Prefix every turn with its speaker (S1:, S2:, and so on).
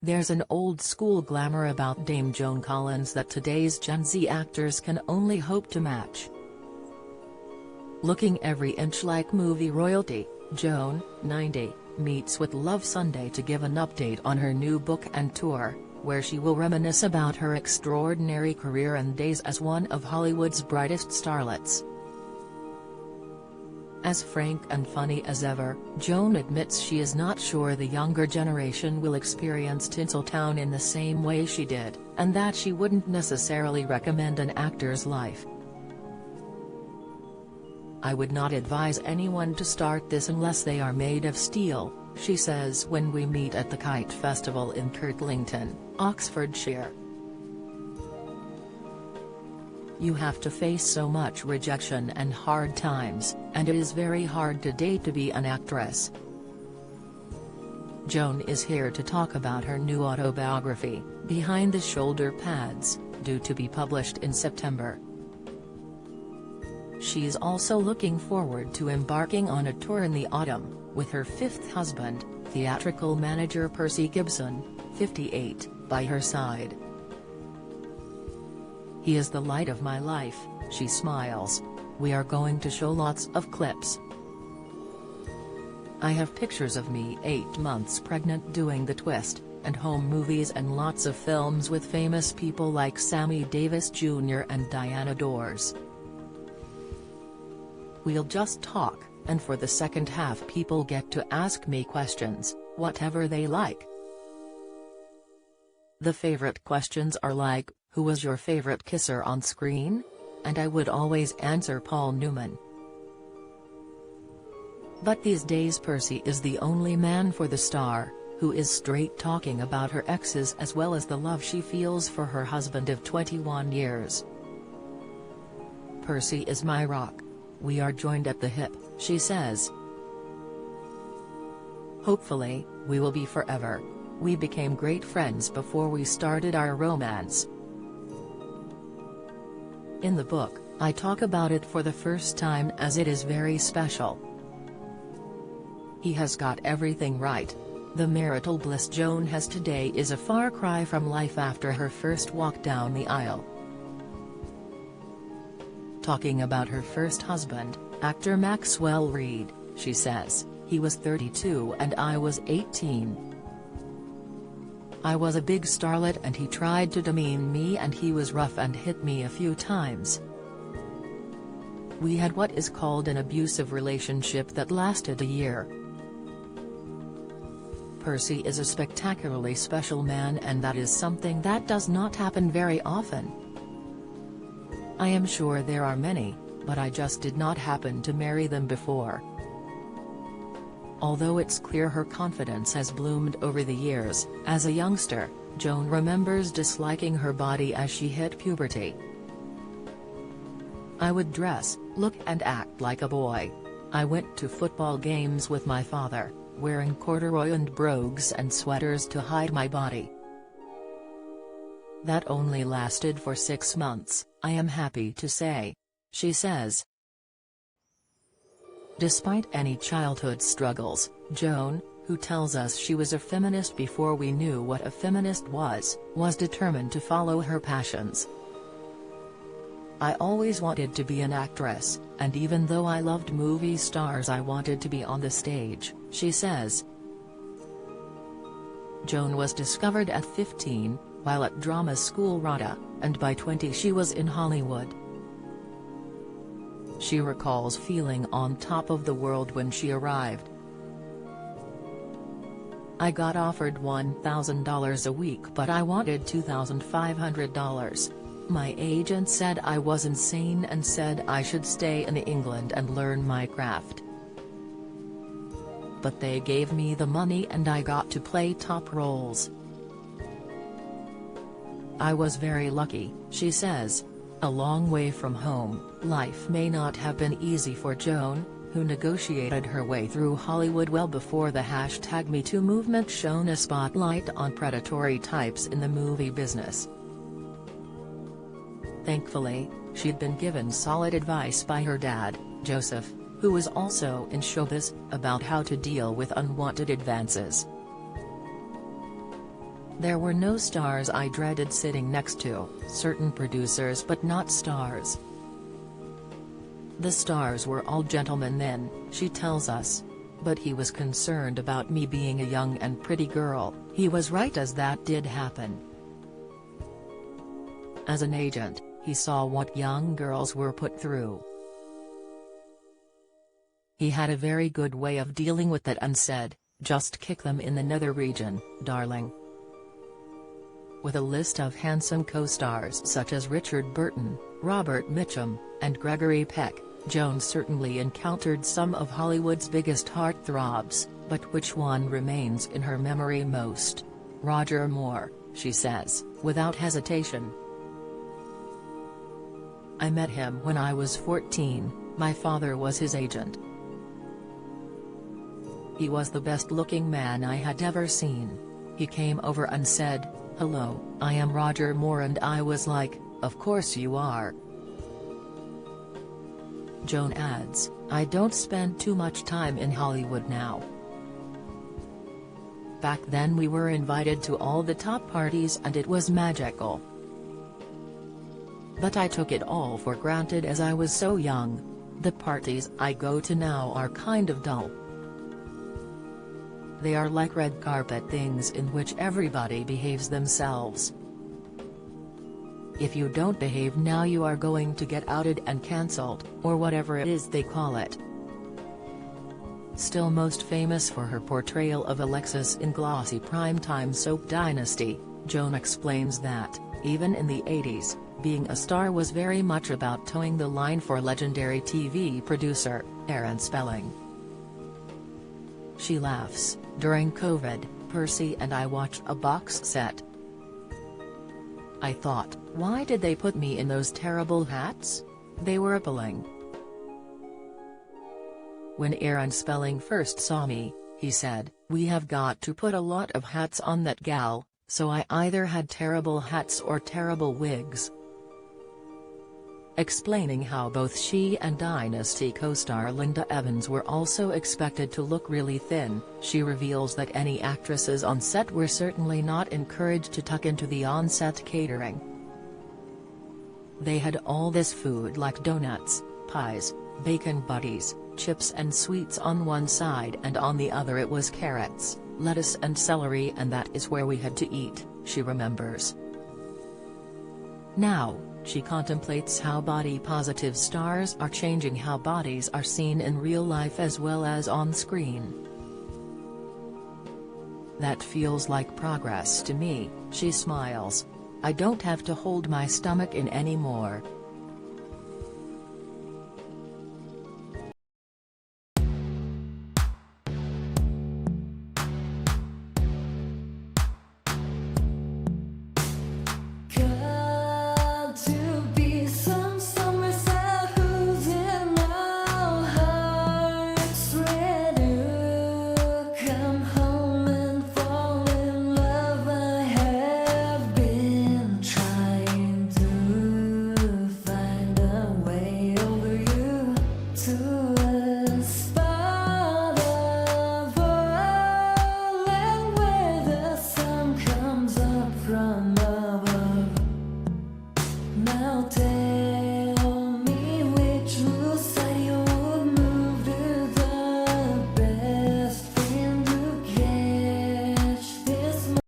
S1: There's an old-school glamour about Dame Joan Collins that today's Gen Z actors can only hope to match. Looking every inch like movie royalty, Joan, 90, meets with Love Sunday to give an update on her new book and tour, where she will reminisce about her extraordinary career and days as one of Hollywood's brightest starlets. As frank and funny as ever, Joan admits she is not sure the younger generation will experience Tinseltown in the same way she did, and that she wouldn't necessarily recommend an actor's life. "I would not advise anyone to start this unless they are made of steel," she says when we meet at the Kite Festival in Kirtlington, Oxfordshire. "You have to face so much rejection and hard times, and it is very hard today to be an actress." Joan is here to talk about her new autobiography, Behind the Shoulder Pads, due to be published in September. She's also looking forward to embarking on a tour in the autumn, with her fifth husband, theatrical manager Percy Gibson, 58, by her side. "He is the light of my life," she smiles. "We are going to show lots of clips. I have pictures of me 8 months pregnant doing the twist, and home movies and lots of films with famous people like Sammy Davis Jr. and Diana Dors. We'll just talk, and for the second half people get to ask me questions, whatever they like. The favorite questions are like, who was your favorite kisser on screen? And I would always answer Paul Newman. But these days Percy is the only man for the star, who is straight talking about her exes as well as the love she feels for her husband of 21 years. Percy is my rock. We are joined at the hip," she says. "Hopefully, we will be forever. We became great friends before we started our romance." In the book, I talk about it for the first time as it is very special. He has got everything right. The marital bliss Joan has today is a far cry from life after her first walk down the aisle. Talking about her first husband, actor Maxwell Reed, she says, "He was 32 and I was 18. I was a big starlet and he tried to demean me and he was rough and hit me a few times. We had what is called an abusive relationship that lasted a year." Percy is a spectacularly special man, and that is something that does not happen very often. "I am sure there are many, but I just did not happen to marry them before." Although it's clear her confidence has bloomed over the years, as a youngster, Joan remembers disliking her body as she hit puberty. "I would dress, look and act like a boy. I went to football games with my father, wearing corduroy and brogues and sweaters to hide my body. That only lasted for 6 months, I am happy to say," she says. Despite any childhood struggles, Joan, who tells us she was a feminist before we knew what a feminist was determined to follow her passions. "I always wanted to be an actress, and even though I loved movie stars I wanted to be on the stage," she says. Joan was discovered at 15, while at drama school RADA, and by 20 she was in Hollywood. She recalls feeling on top of the world when she arrived. "I got offered $1,000 a week but I wanted $2,500. My agent said I was insane and said I should stay in England and learn my craft. But they gave me the money and I got to play top roles. I was very lucky," she says. A long way from home, life may not have been easy for Joan, who negotiated her way through Hollywood well before the #MeToo movement shone a spotlight on predatory types in the movie business. Thankfully, she'd been given solid advice by her dad, Joseph, who was also in showbiz, about how to deal with unwanted advances. There were no stars I dreaded sitting next to, certain producers but not stars. The stars were all gentlemen then, she tells us. But he was concerned about me being a young and pretty girl. He was right, as that did happen. As an agent, he saw what young girls were put through. He had a very good way of dealing with that and said, "Just kick them in the nether region, darling." With a list of handsome co-stars such as Richard Burton, Robert Mitchum, and Gregory Peck, Joan certainly encountered some of Hollywood's biggest heartthrobs, but which one remains in her memory most? Roger Moore, she says, without hesitation. "I met him when I was 14, my father was his agent. He was the best-looking man I had ever seen. He came over and said, 'Hello, I am Roger Moore,' and I was like, 'Of course you are.'" Joan adds, "I don't spend too much time in Hollywood now. Back then we were invited to all the top parties and it was magical. But I took it all for granted as I was so young. The parties I go to now are kind of dull. They are like red carpet things in which everybody behaves themselves. If you don't behave now you are going to get outed and cancelled, or whatever it is they call it." Still most famous for her portrayal of Alexis in glossy primetime soap Dynasty, Joan explains that, even in the 80s, being a star was very much about towing the line for legendary TV producer, Aaron Spelling. She laughs, "During COVID, Percy and I watched a box set. I thought, why did they put me in those terrible hats? They were appalling. When Aaron Spelling first saw me, he said, 'We have got to put a lot of hats on that gal,' so I either had terrible hats or terrible wigs." Explaining how both she and Dynasty co-star Linda Evans were also expected to look really thin, she reveals that any actresses on set were certainly not encouraged to tuck into the on-set catering. "They had all this food like donuts, pies, bacon buddies, chips and sweets on one side and on the other it was carrots, lettuce and celery, and that is where we had to eat," she remembers. Now, she contemplates how body-positive stars are changing how bodies are seen in real life as well as on screen. "That feels like progress to me," she smiles. "I don't have to hold my stomach in anymore.